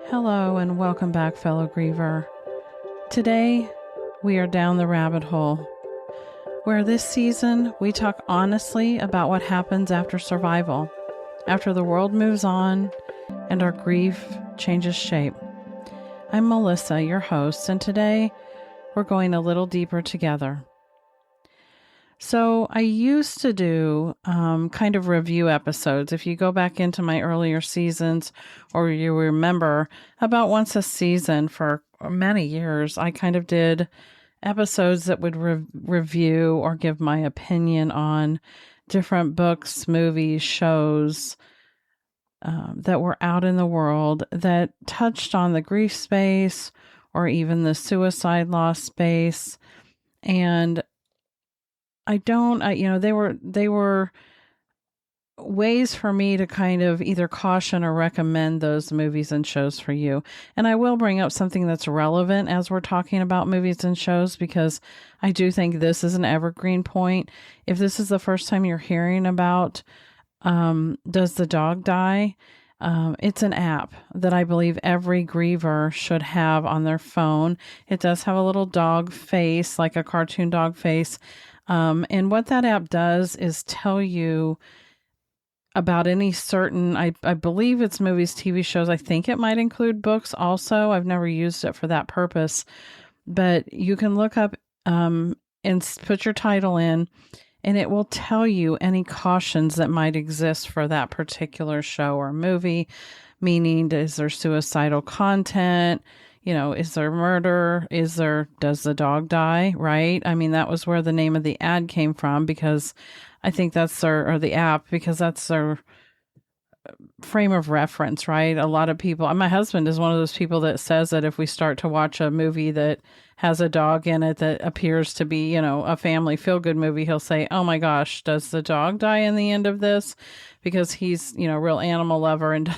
Hello and welcome back, fellow griever. Today, we are down the rabbit hole, where this season we talk honestly about what happens after survival, after the world moves on and our grief changes shape. I'm Melissa, your host, and today we're going a little deeper together. So I used to do kind of review episodes. If you go back into my earlier seasons, or you remember, about once a season for many years, I kind of did episodes that would review or give my opinion on different books, movies, shows that were out in the world that touched on the grief space or even the suicide loss space. And they were ways for me to kind of either caution or recommend those movies and shows for you. And I will bring up something that's relevant as we're talking about movies and shows, because I do think this is an evergreen point. If this is the first time you're hearing about Does the Dog Die? It's an app that I believe every griever should have on their phone. It does have a little dog face, like a cartoon dog face. And what that app does is tell you about any certain, I believe it's movies, TV shows. I think it might include books also. I've never used it for that purpose, but you can look up and put your title in, and it will tell you any cautions that might exist for that particular show or movie, meaning is there suicidal content? Is there murder? Does the dog die? Right? I mean, that was where the name of the ad came from, because I think or the app, because that's their frame of reference, right? A lot of people, my husband is one of those people that says that if we start to watch a movie that has a dog in it that appears to be, a family feel-good movie, he'll say, oh my gosh, does the dog die in the end of this? Because he's, a real animal lover and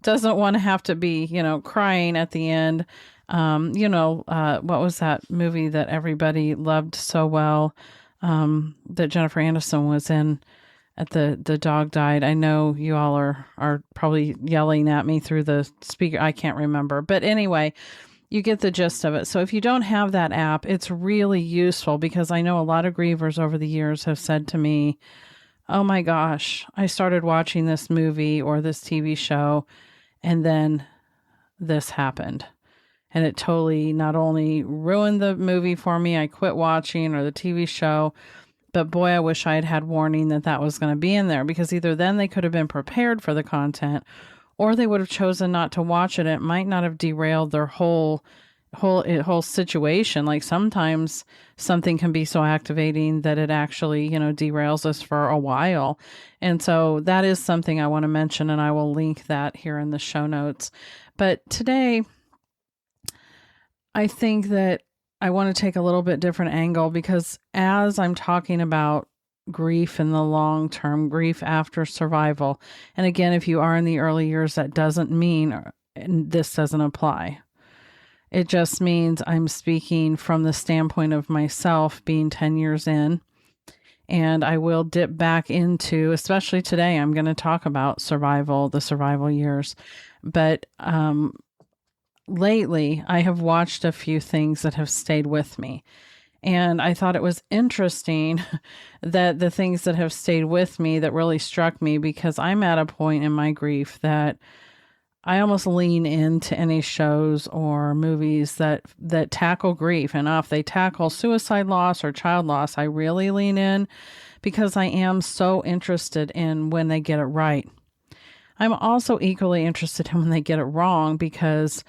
doesn't want to have to be, crying at the end. What was that movie that everybody loved so well, that Jennifer Aniston was in? At the dog died. I know you all are probably yelling at me through the speaker. I can't remember. But anyway, you get the gist of it. So if you don't have that app, it's really useful, because I know a lot of grievers over the years have said to me, oh my gosh, I started watching this movie or this TV show, and then this happened. And it totally not only ruined the movie for me, I quit watching, or the TV show, but boy, I wish I had had warning that was going to be in there, because either then they could have been prepared for the content, or they would have chosen not to watch it. It might not have derailed their whole situation. Like sometimes something can be so activating that it actually, derails us for a while. And so that is something I want to mention, and I will link that here in the show notes. But today, I think that I want to take a little bit different angle, because as I'm talking about grief in the long term, grief after survival, and again, if you are in the early years, that doesn't mean this doesn't apply. It just means I'm speaking from the standpoint of myself being 10 years in, and I will dip back into, especially today, I'm going to talk about the survival years. But lately, I have watched a few things that have stayed with me. And I thought it was interesting that the things that have stayed with me that really struck me, because I'm at a point in my grief that I almost lean into any shows or movies that tackle grief. And if they tackle suicide loss or child loss, I really lean in, because I am so interested in when they get it right. I'm also equally interested in when they get it wrong, because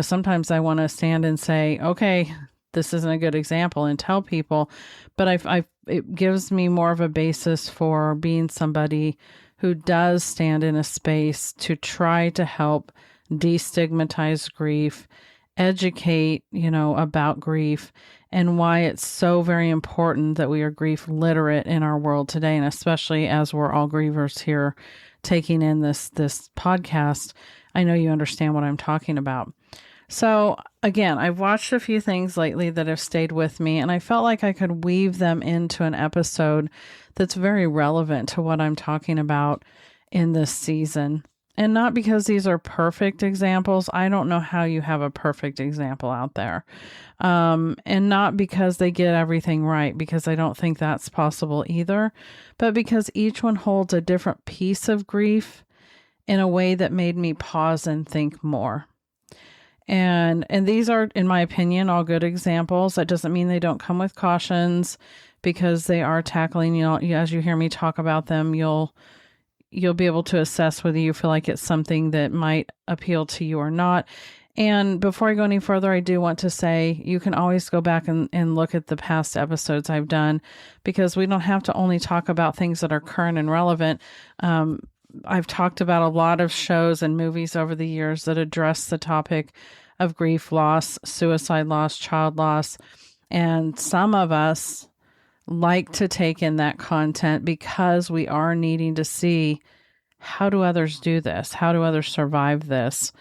sometimes I want to stand and say, okay, this isn't a good example, and tell people, but it gives me more of a basis for being somebody who does stand in a space to try to help destigmatize grief, educate, about grief, and why it's so very important that we are grief literate in our world today. And especially as we're all grievers here taking in this podcast, I know you understand what I'm talking about. So again, I've watched a few things lately that have stayed with me, and I felt like I could weave them into an episode that's very relevant to what I'm talking about in this season. And not because these are perfect examples. I don't know how you have a perfect example out there. And not because they get everything right, because I don't think that's possible either, but because each one holds a different piece of grief in a way that made me pause and think more. And these are, in my opinion, all good examples. That doesn't mean they don't come with cautions, because they are tackling, as you hear me talk about them, you'll be able to assess whether you feel like it's something that might appeal to you or not. And before I go any further, I do want to say you can always go back and look at the past episodes I've done, because we don't have to only talk about things that are current and relevant. I've talked about a lot of shows and movies over the years that address the topic of grief, loss, suicide loss, child loss. And some of us like to take in that content because we are needing to see, how do others do this? How do others survive this?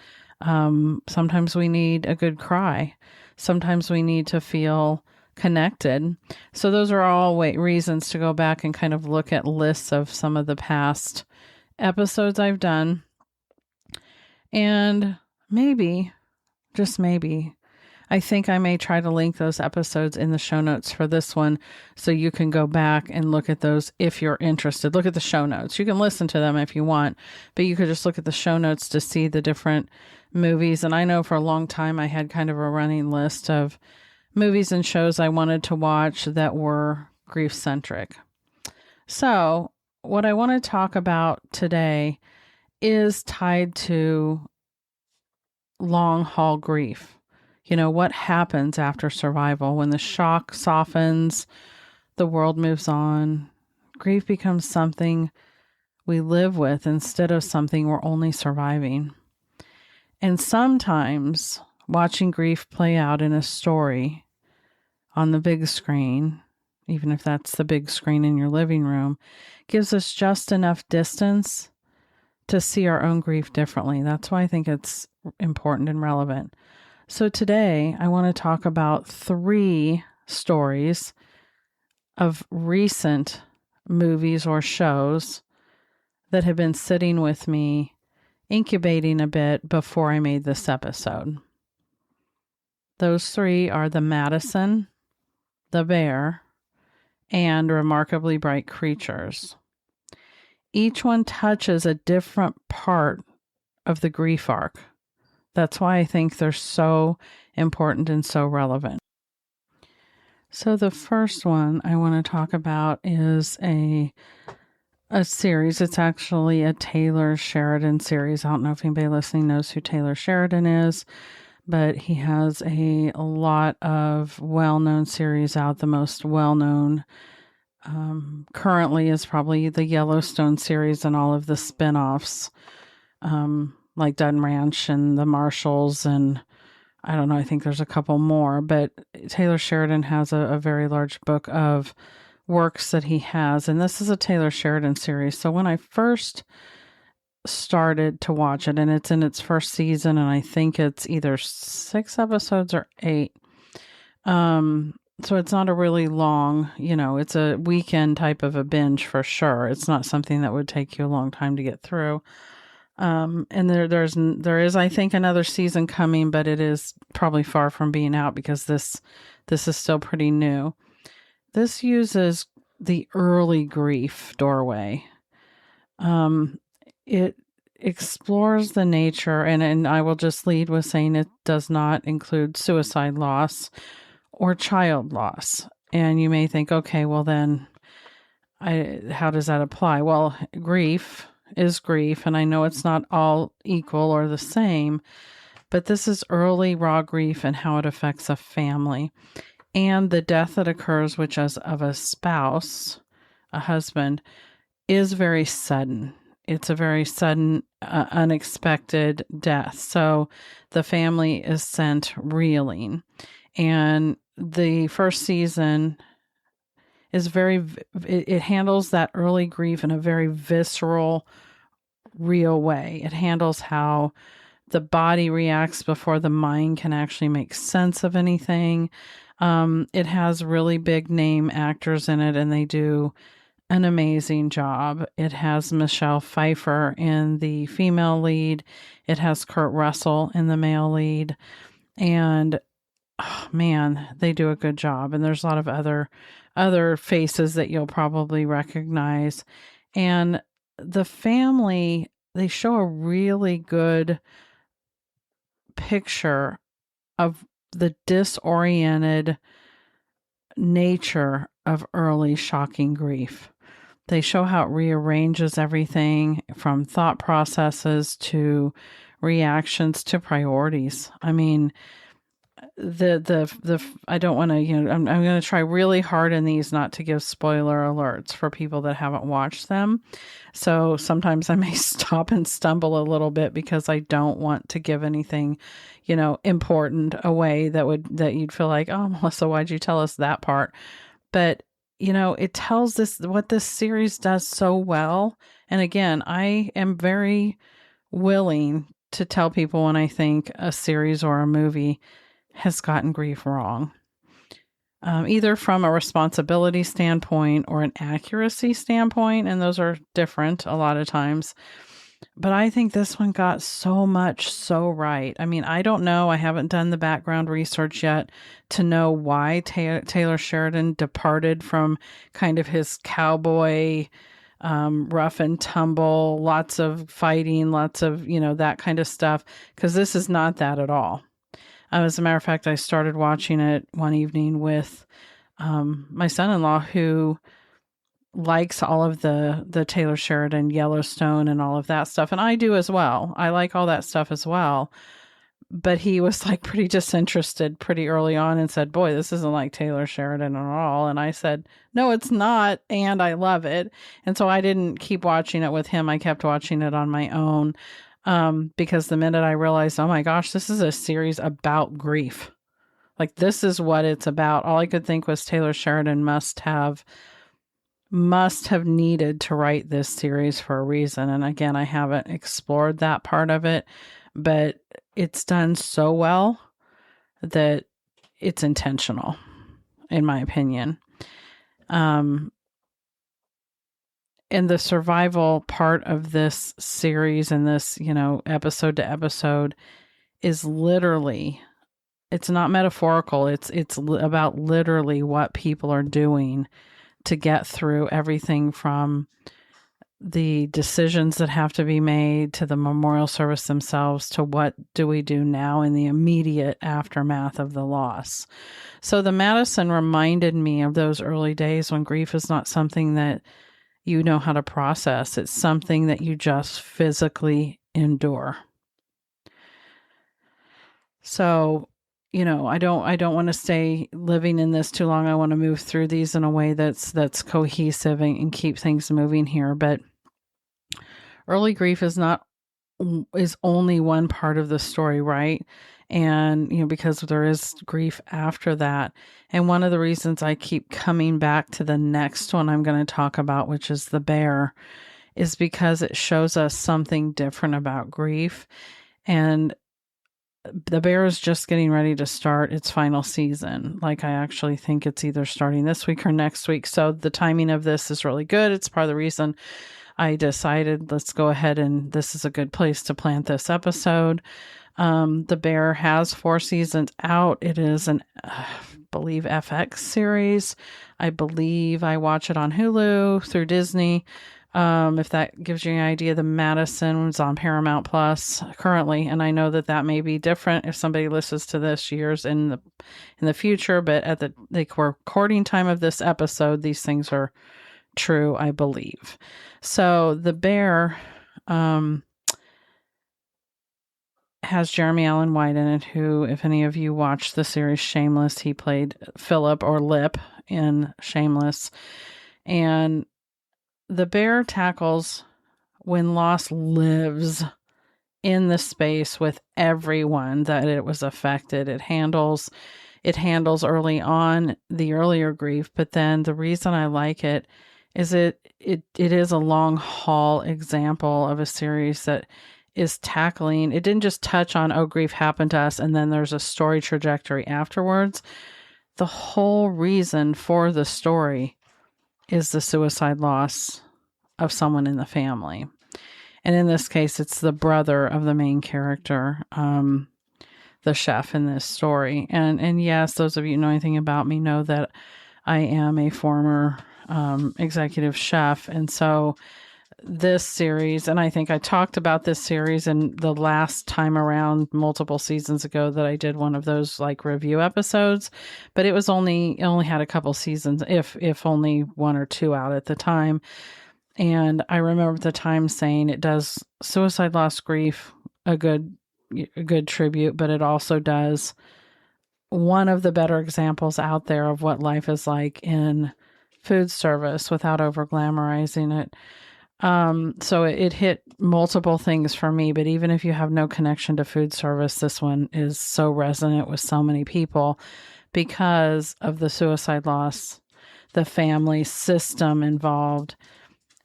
Sometimes we need a good cry. Sometimes we need to feel connected. So those are all reasons to go back and kind of look at lists of some of the past episodes I've done. And maybe, just maybe, I think I may try to link those episodes in the show notes for this one, so you can go back and look at those if you're interested. Look at the show notes. You can listen to them if you want, but you could just look at the show notes to see the different movies. And I know for a long time I had kind of a running list of movies and shows I wanted to watch that were grief-centric. So what I want to talk about today is tied to long-haul grief. What happens after survival when the shock softens, the world moves on. Grief becomes something we live with instead of something we're only surviving. And sometimes watching grief play out in a story on the big screen, even if that's the big screen in your living room, gives us just enough distance to see our own grief differently. That's why I think it's important and relevant. So today I want to talk about 3 stories of recent movies or shows that have been sitting with me, incubating a bit before I made this episode. Those 3 are the Madison, the Bear, and Remarkably Bright Creatures. Each one touches a different part of the grief arc. That's why I think they're so important and so relevant. So the first one I want to talk about is a series. It's actually a Taylor Sheridan series. I don't know if anybody listening knows who Taylor Sheridan is, but he has a lot of well-known series out. The most well-known currently is probably the Yellowstone series and all of the spin-offs, like Dunn Ranch and the Marshalls, and I don't know, I think there's a couple more, but Taylor Sheridan has a very large book of works that he has, and this is a Taylor Sheridan series. So when I first started to watch it, and it's in its first season, and I think it's either 6 episodes or 8, so it's not a really long, it's a weekend type of a binge for sure. It's not something that would take you a long time to get through. And there is, I think, another season coming, but it is probably far from being out because this is still pretty new. This uses the early grief doorway. It explores the nature, and I will just lead with saying it does not include suicide loss or child loss. And you may think, okay, well then, how does that apply? Well, grief is grief, and I know it's not all equal or the same, but this is early raw grief and how it affects a family. And the death that occurs, which is of a spouse, a husband, is very sudden. It's a very sudden, unexpected death. So the family is sent reeling. And the first season is it handles that early grief in a very visceral, real way. It handles how the body reacts before the mind can actually make sense of anything. It has really big name actors in it, and they do an amazing job. It has Michelle Pfeiffer in the female lead. It has Kurt Russell in the male lead. And oh, man, they do a good job. And there's a lot of other faces that you'll probably recognize. And the family, they show a really good picture of the disoriented nature of early shocking grief. They show how it rearranges everything from thought processes to reactions to priorities. I mean, I don't want to, I'm going to try really hard in these not to give spoiler alerts for people that haven't watched them. So sometimes I may stop and stumble a little bit because I don't want to give anything, important away that you'd feel like, oh, Melissa, why'd you tell us that part? But, it tells what this series does so well. And again, I am very willing to tell people when I think a series or a movie has gotten grief wrong, either from a responsibility standpoint or an accuracy standpoint. And those are different a lot of times. But I think this one got so much so right. I mean, I don't know. I haven't done the background research yet to know why Taylor Sheridan departed from kind of his cowboy, rough and tumble, lots of fighting, lots of, that kind of stuff. Because this is not that at all. As a matter of fact, I started watching it one evening with my son-in-law, who likes all of the Taylor Sheridan, Yellowstone, and all of that stuff. And I do as well. I like all that stuff as well. But he was like pretty disinterested pretty early on and said, boy, this isn't like Taylor Sheridan at all. And I said, no, it's not. And I love it. And so I didn't keep watching it with him. I kept watching it on my own. Because the minute I realized, oh my gosh, this is a series about grief. Like, this is what it's about. All I could think was Taylor Sheridan must have needed to write this series for a reason. And again, I haven't explored that part of it, but it's done so well that it's intentional, in my opinion. And the survival part of this series and this, episode to episode is literally, it's not metaphorical. It's about literally what people are doing to get through everything from the decisions that have to be made to the memorial service themselves to what do we do now in the immediate aftermath of the loss. So the Madison reminded me of those early days when grief is not something that you know how to process. It's something that you just physically endure. So, I don't want to stay living in this too long. I want to move through these in a way that's cohesive and keep things moving here. But early grief is only one part of the story, right? And, because there is grief after that. And one of the reasons I keep coming back to the next one I'm going to talk about, which is The Bear, is because it shows us something different about grief. And The Bear is just getting ready to start its final season. Like, I actually think it's either starting this week or next week. So the timing of this is really good. It's part of the reason I decided let's go ahead and this is a good place to plant this episode. The Bear has 4 seasons out. It is I believe FX series. I believe I watch it on Hulu through Disney. If that gives you an idea, the Madison is on Paramount Plus currently, and I know that may be different if somebody listens to this years in the future. But at the recording time of this episode, these things are true, I believe. So The Bear has Jeremy Allen White in it, who, if any of you watched the series Shameless, he played Philip or Lip in Shameless. And The Bear tackles when loss lives in the space with everyone that it was affected. It handles early on the earlier grief, but then the reason I like it is it is a long haul example of a series that is tackling, it didn't just touch on, oh, grief happened to us, and then there's a story trajectory afterwards. The whole reason for the story is the suicide loss of someone in the family. And in this case, it's the brother of the main character, the chef in this story. And yes, those of you who know anything about me know that I am a former executive chef. And so this series, and I think I talked about this series in the last time around multiple seasons ago that I did one of those like review episodes, but it only had a couple seasons, if only one or two out at the time. And I remember at the time saying it does suicide, loss, grief a good tribute, but it also does one of the better examples out there of what life is like in food service without over glamorizing it. So it hit multiple things for me, but even if you have no connection to food service, this one is so resonant with so many people because of the suicide loss, the family system involved.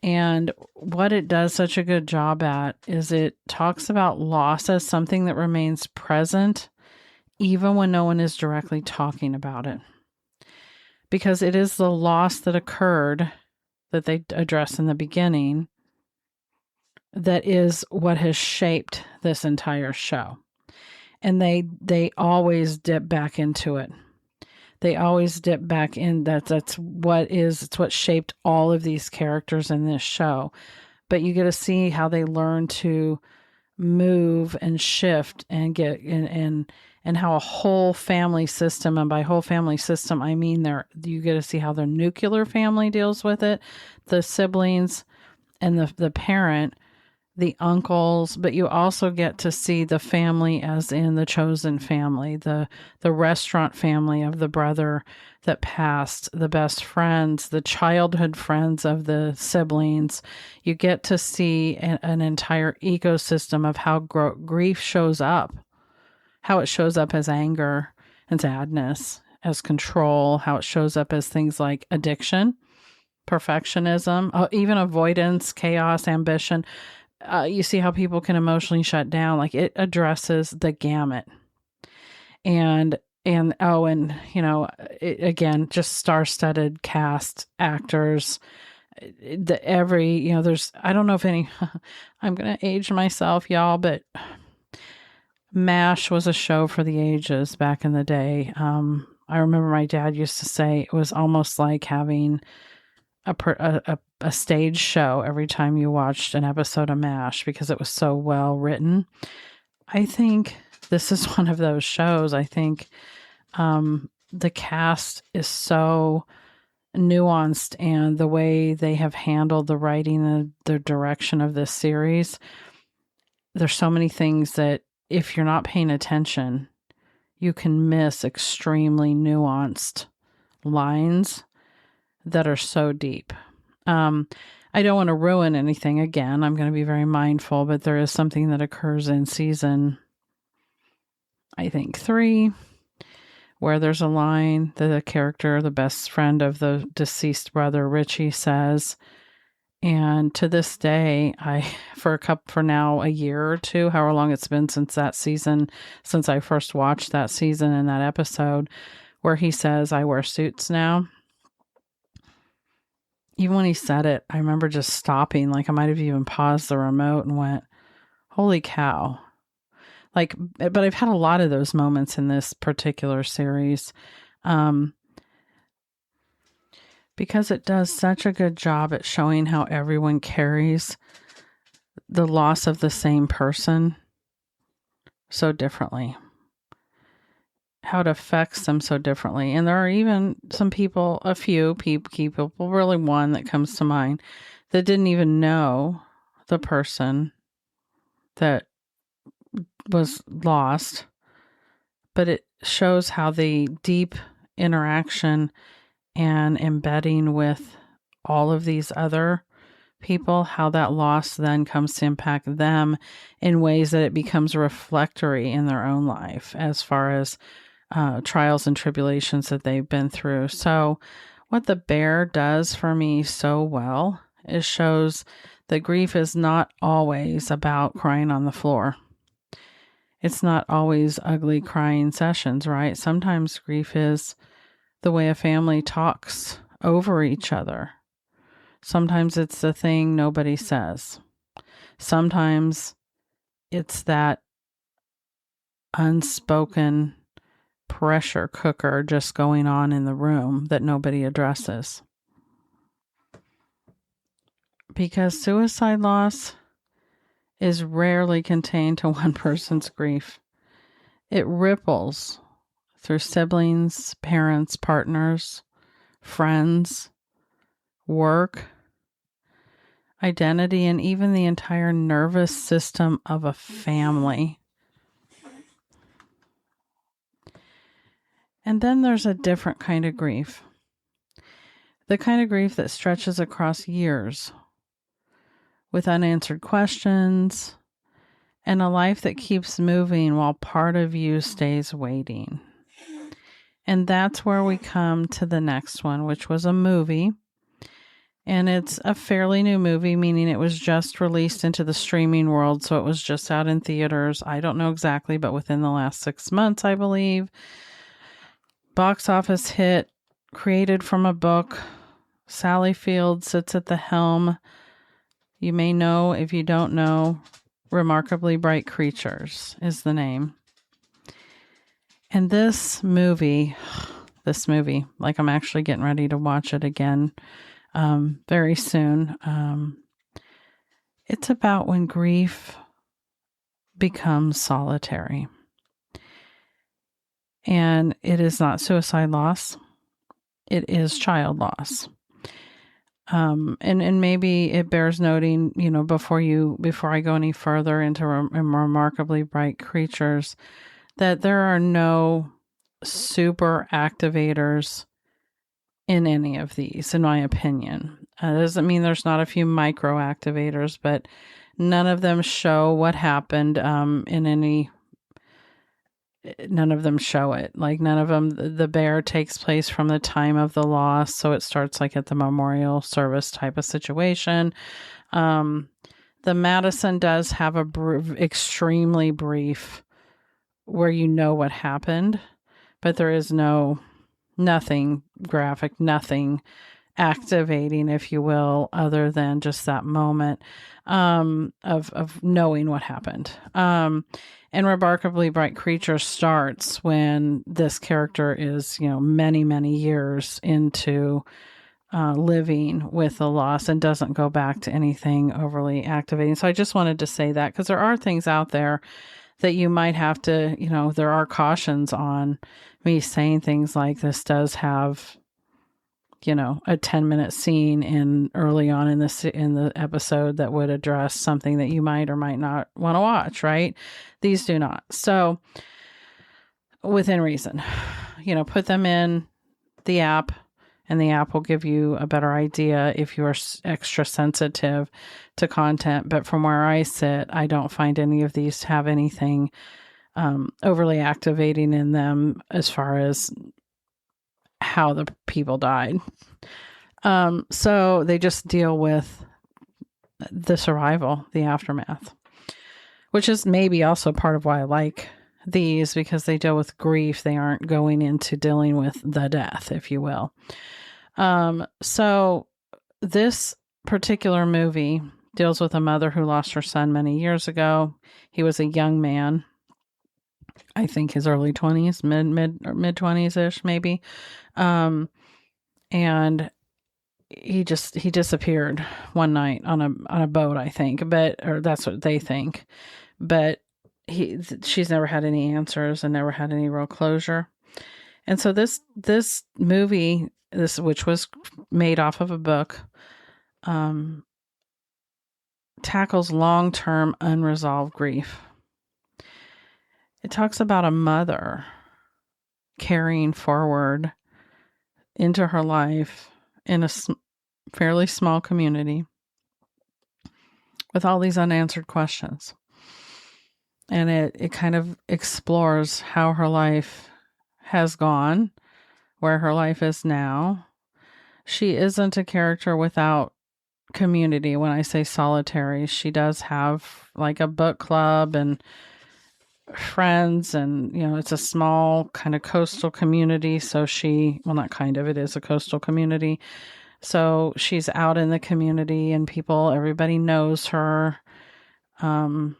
And what it does such a good job at is it talks about loss as something that remains present even when no one is directly talking about it. Because it is the loss that occurred that they address in the beginning that is what has shaped this entire show. And they always dip back into it. They always dip back in it's what shaped all of these characters in this show. But you get to see how they learn to move and shift and get and how a whole family system, and by whole family system, I mean you get to see how their nuclear family deals with it, the siblings and the parent, the uncles, but you also get to see the family as in the chosen family, the restaurant family of the brother that passed, the best friends, the childhood friends of the siblings. You get to see an entire ecosystem of how grief shows up, how it shows up as anger and sadness, as control, how it shows up as things like addiction, perfectionism, even avoidance, chaos, ambition. You see how people can emotionally shut down. Like, it addresses the gamut. And again, just star-studded cast, actors. There's, I don't know if any, I'm going to age myself, y'all, but MASH was a show for the ages back in the day. I remember my dad used to say it was almost like having a stage show every time you watched an episode of MASH because it was so well written. I think this is one of those shows. I think the cast is so nuanced, and the way they have handled the writing and the direction of this series, there's so many things that if you're not paying attention, you can miss extremely nuanced lines that are so deep. I don't want to ruin anything. Again, I'm going to be very mindful, but there is something that occurs in season, I think 3, where there's a line that the character, the best friend of the deceased brother, Richie, says. And to this day, for now a year or two, however long it's been since that season, since I first watched that season and that episode, where he says, "I wear suits now." Even when he said it, I remember just stopping, like I might have even paused the remote and went, holy cow. Like, but I've had a lot of those moments in this particular series. Because it does such a good job at showing how everyone carries the loss of the same person so differently, how it affects them so differently. And there are even some people, a few people, really one that comes to mind, that didn't even know the person that was lost, but it shows how the deep interaction and embedding with all of these other people, how that loss then comes to impact them in ways that it becomes reflectory in their own life as far as trials and tribulations that they've been through. So what The Bear does for me so well is shows that grief is not always about crying on the floor. It's not always ugly crying sessions, right? Sometimes grief is the way a family talks over each other. Sometimes it's the thing nobody says. Sometimes it's that unspoken pressure cooker just going on in the room that nobody addresses. Because suicide loss is rarely contained to one person's grief. It ripples through siblings, parents, partners, friends, work, identity, and even the entire nervous system of a family. And then there's a different kind of grief. The kind of grief that stretches across years with unanswered questions and a life that keeps moving while part of you stays waiting. And that's where we come to the next one, which was a movie. And it's a fairly new movie, meaning it was just released into the streaming world. So it was just out in theaters. I don't know exactly, but within the last 6 months, I believe. Box office hit, created from a book. Sally Field sits at the helm. You may know, if you don't know, Remarkably Bright Creatures is the name. And this movie, like I'm actually getting ready to watch it again very soon. It's about when grief becomes solitary. And it is not suicide loss. It is child loss. And maybe it bears noting, before I go any further into Remarkably Bright Creatures, that there are no super activators in any of these, in my opinion. Doesn't mean there's not a few micro activators, but none of them show what happened none of them show it. Like none of them, the bear takes place from the time of the loss. So it starts like at the memorial service type of situation. The Madison does have extremely brief where you know what happened, but there is nothing graphic, nothing activating, if you will, other than just that moment of knowing what happened. And Remarkably Bright Creature starts when this character is, many, many years into living with the loss and doesn't go back to anything overly activating. So I just wanted to say that because there are things out there that you might have to, there are cautions on me saying things like this does have, a 10-minute scene early on in the episode that would address something that you might or might not want to watch, right? These do not. So within reason, put them in the app and the app will give you a better idea if you are extra sensitive to content. But from where I sit, I don't find any of these to have anything overly activating in them as far as how the people died. So they just deal with the survival, the aftermath, which is maybe also part of why I like these, because they deal with grief. They aren't going into dealing with the death, if you will. So this particular movie deals with a mother who lost her son many years ago. He was a young man, I think his early 20s, mid 20s ish, maybe. And he disappeared one night on a boat, I think, or that's what they think. But she's never had any answers and never had any real closure. And so this movie, which was made off of a book, tackles long-term unresolved grief. It talks about a mother carrying forward into her life in a fairly small community with all these unanswered questions. And it kind of explores how her life has gone, where her life is now. She isn't a character without community. When I say solitary, she does have like a book club and friends, and it's a small kind of coastal community. So it is a coastal community. So she's out in the community and everybody knows her. And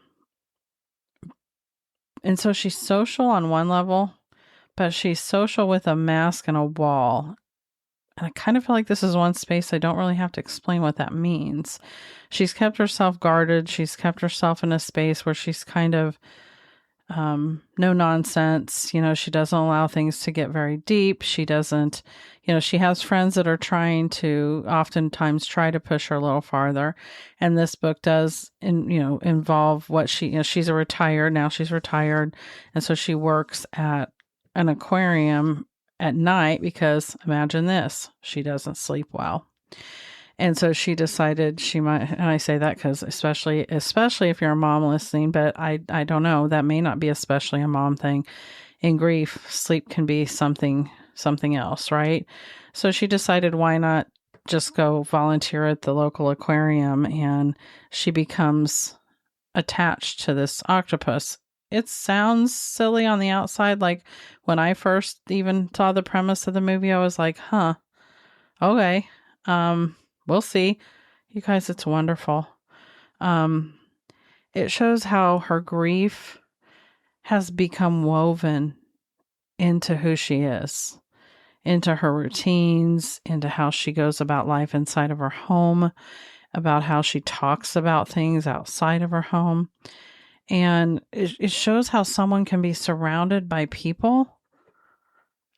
so she's social on one level, but she's social with a mask and a wall. And I kind of feel like this is one space I don't really have to explain what that means. She's kept herself guarded. She's kept herself in a space where she's kind of no nonsense. She doesn't allow things to get very deep. She doesn't, she has friends that are trying to oftentimes try to push her a little farther. And this book does, involve what she's now she's retired. And so she works at an aquarium at night because imagine this, she doesn't sleep well. And so she decided she might, and I say that because especially if you're a mom listening, but I don't know, that may not be especially a mom thing. In grief, sleep can be something else, right? So she decided why not just go volunteer at the local aquarium, and she becomes attached to this octopus. It sounds silly on the outside. Like when I first even saw the premise of the movie, I was like, huh, okay. We'll see. You guys, it's wonderful. It shows how her grief has become woven into who she is, into her routines, into how she goes about life inside of her home, about how she talks about things outside of her home. And it shows how someone can be surrounded by people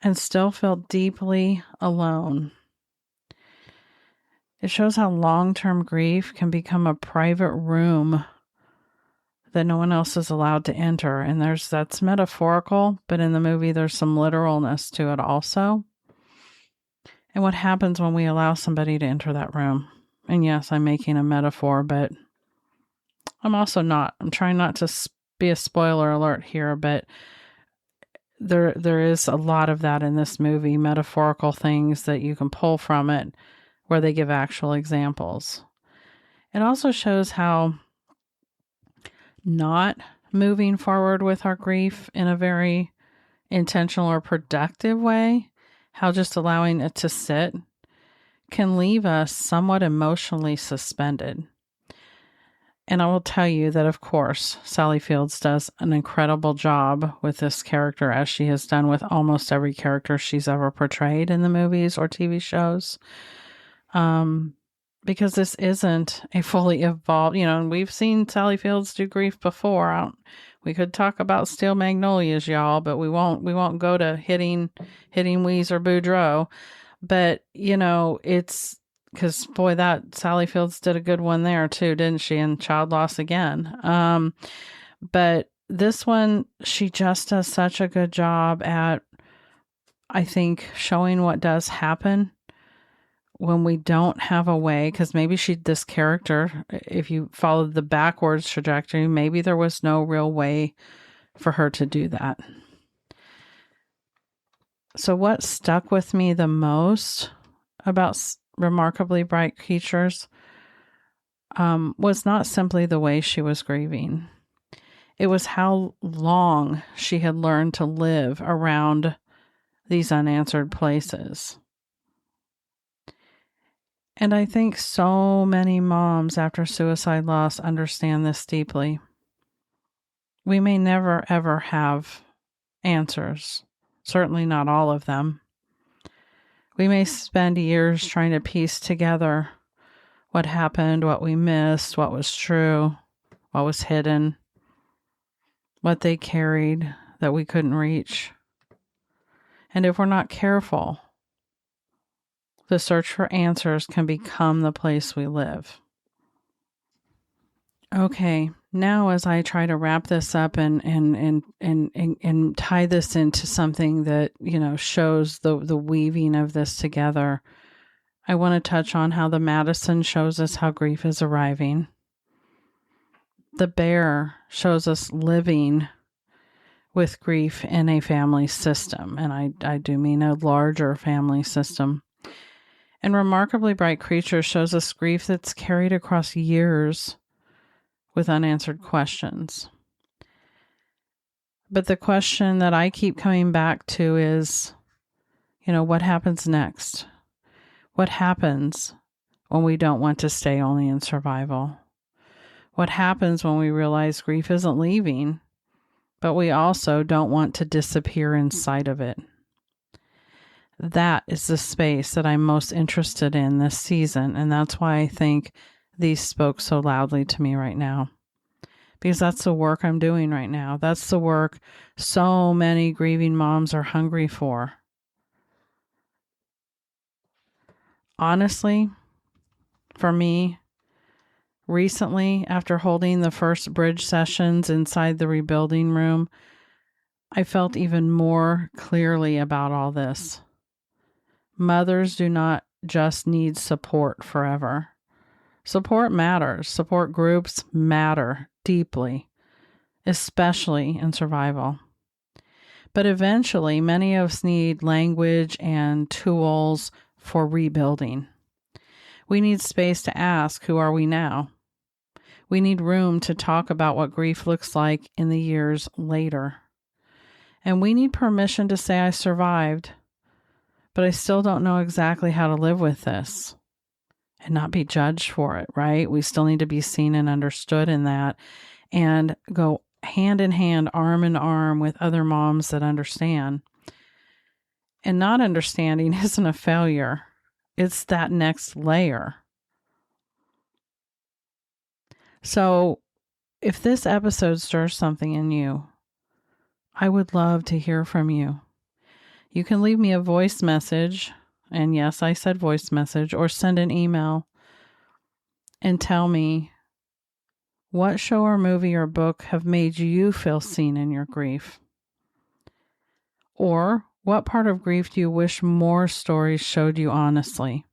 and still feel deeply alone. It shows how long-term grief can become a private room that no one else is allowed to enter. And that's metaphorical, but in the movie, there's some literalness to it also. And what happens when we allow somebody to enter that room? And yes, I'm making a metaphor, but I'm also not. I'm trying not to be a spoiler alert here, but there is a lot of that in this movie, metaphorical things that you can pull from it, where they give actual examples. It also shows how not moving forward with our grief in a very intentional or productive way, how just allowing it to sit can leave us somewhat emotionally suspended. And I will tell you that, of course, Sally Fields does an incredible job with this character, as she has done with almost every character she's ever portrayed in the movies or TV shows. Because this isn't a fully evolved, and we've seen Sally Fields do grief before. We could talk about Steel Magnolias, y'all, but we won't go to hitting Wheeze or Boudreaux. But, it's because, boy, that Sally Fields did a good one there too, didn't she? And Child Loss again. But this one, she just does such a good job at, I think, showing what does happen when we don't have a way, because maybe this character, if you followed the backwards trajectory, maybe there was no real way for her to do that. So what stuck with me the most about Remarkably Bright Creatures was not simply the way she was grieving. It was how long she had learned to live around these unanswered places. And I think so many moms after suicide loss understand this deeply. We may never, ever have answers, certainly not all of them. We may spend years trying to piece together what happened, what we missed, what was true, what was hidden, what they carried that we couldn't reach. And if we're not careful, the search for answers can become the place we live. Okay, now as I try to wrap this up and tie this into something that, shows the weaving of this together, I want to touch on how the Madison shows us how grief is arriving. The bear shows us living with grief in a family system, and I do mean a larger family system. And Remarkably Bright Creatures shows us grief that's carried across years with unanswered questions. But the question that I keep coming back to is, what happens next? What happens when we don't want to stay only in survival? What happens when we realize grief isn't leaving, but we also don't want to disappear inside of it? That is the space that I'm most interested in this season, and that's why I think these spoke so loudly to me right now. Because that's the work I'm doing right now. That's the work so many grieving moms are hungry for. Honestly, for me, recently, after holding the first bridge sessions inside the rebuilding room, I felt even more clearly about all this. Mothers do not just need support forever. Support matters. Support groups matter deeply, especially in survival. But eventually, many of us need language and tools for rebuilding. We need space to ask, who are we now? We need room to talk about what grief looks like in the years later. And we need permission to say, I survived, but I still don't know exactly how to live with this and not be judged for it, right? We still need to be seen and understood in that and go hand in hand, arm in arm with other moms that understand. And not understanding isn't a failure. It's that next layer. So if this episode stirs something in you, I would love to hear from you. You can leave me a voice message, and yes, I said voice message, or send an email and tell me what show or movie or book have made you feel seen in your grief. Or what part of grief do you wish more stories showed you honestly?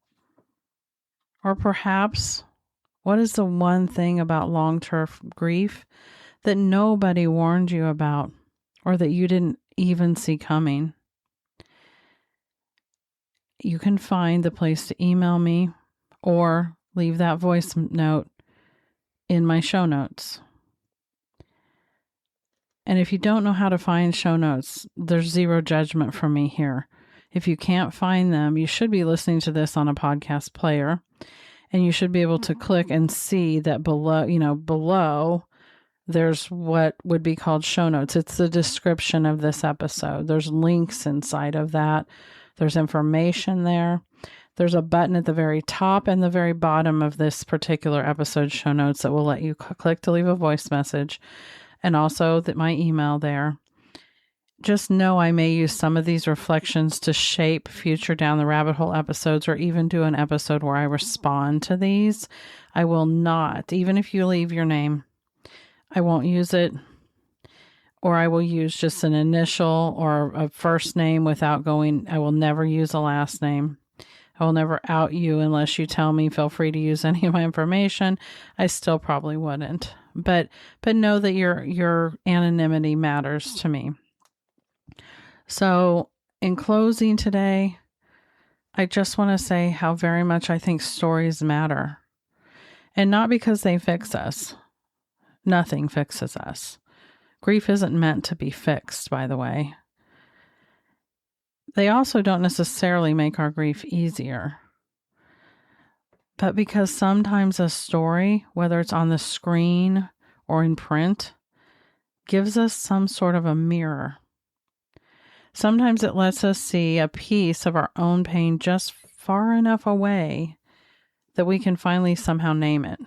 Or perhaps, what is the one thing about long-term grief that nobody warned you about or that you didn't even see coming? You can find the place to email me or leave that voice note in my show notes. And if you don't know how to find show notes, there's zero judgment from me here. If you can't find them, you should be listening to this on a podcast player, and you should be able to click and see that below there's what would be called show notes. It's the description of this episode. There's links inside of that. There's information there. There's a button at the very top and the very bottom of this particular episode show notes that will let you click to leave a voice message, and also my email there. Just know I may use some of these reflections to shape future Down the Rabbit Hole episodes, or even do an episode where I respond to these. I will not, even if you leave your name, I won't use it, or I will use just an initial or a first name without going. I will never use a last name. I will never out you unless you tell me, feel free to use any of my information. I still probably wouldn't. But know that your anonymity matters to me. So in closing today, I just want to say how very much I think stories matter. And not because they fix us. Nothing fixes us. Grief isn't meant to be fixed, by the way. They also don't necessarily make our grief easier. But because sometimes a story, whether it's on the screen or in print, gives us some sort of a mirror. Sometimes it lets us see a piece of our own pain just far enough away that we can finally somehow name it.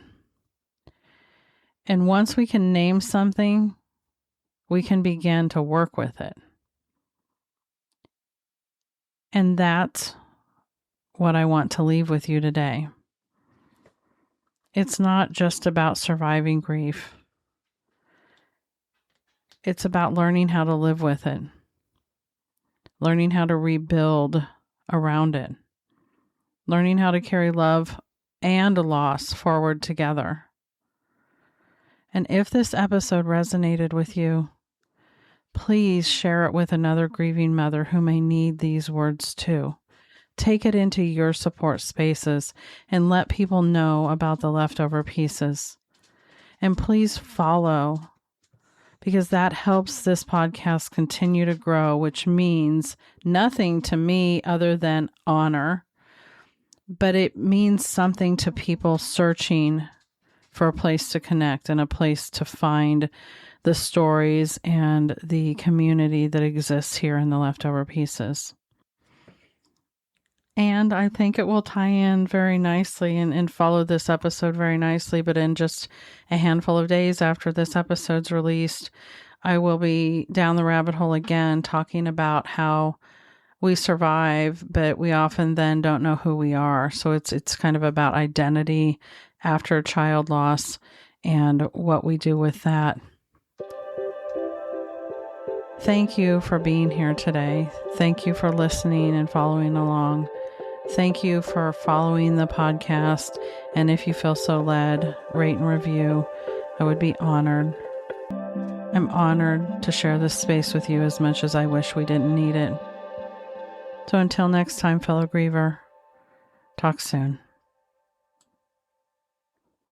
And once we can name something, we can begin to work with it. And that's what I want to leave with you today. It's not just about surviving grief. It's about learning how to live with it, learning how to rebuild around it, learning how to carry love and loss forward together. And if this episode resonated with you, please share it with another grieving mother who may need these words too. Take it into your support spaces and let people know about the leftover pieces. And please follow, because that helps this podcast continue to grow, which means nothing to me other than honor. but it means something to people searching for a place to connect and a place to find the stories and the community that exists here in the Leftover Pieces. And I think it will tie in very nicely and follow this episode very nicely. But in just a handful of days after this episode's released, I will be down the rabbit hole again, talking about how we survive, but we often then don't know who we are. So it's kind of about identity after child loss and what we do with that. Thank you for being here today. Thank you for listening and following along. Thank you for following the podcast. And if you feel so led, rate and review. I would be honored. I'm honored to share this space with you as much as I wish we didn't need it. So until next time, fellow griever, talk soon.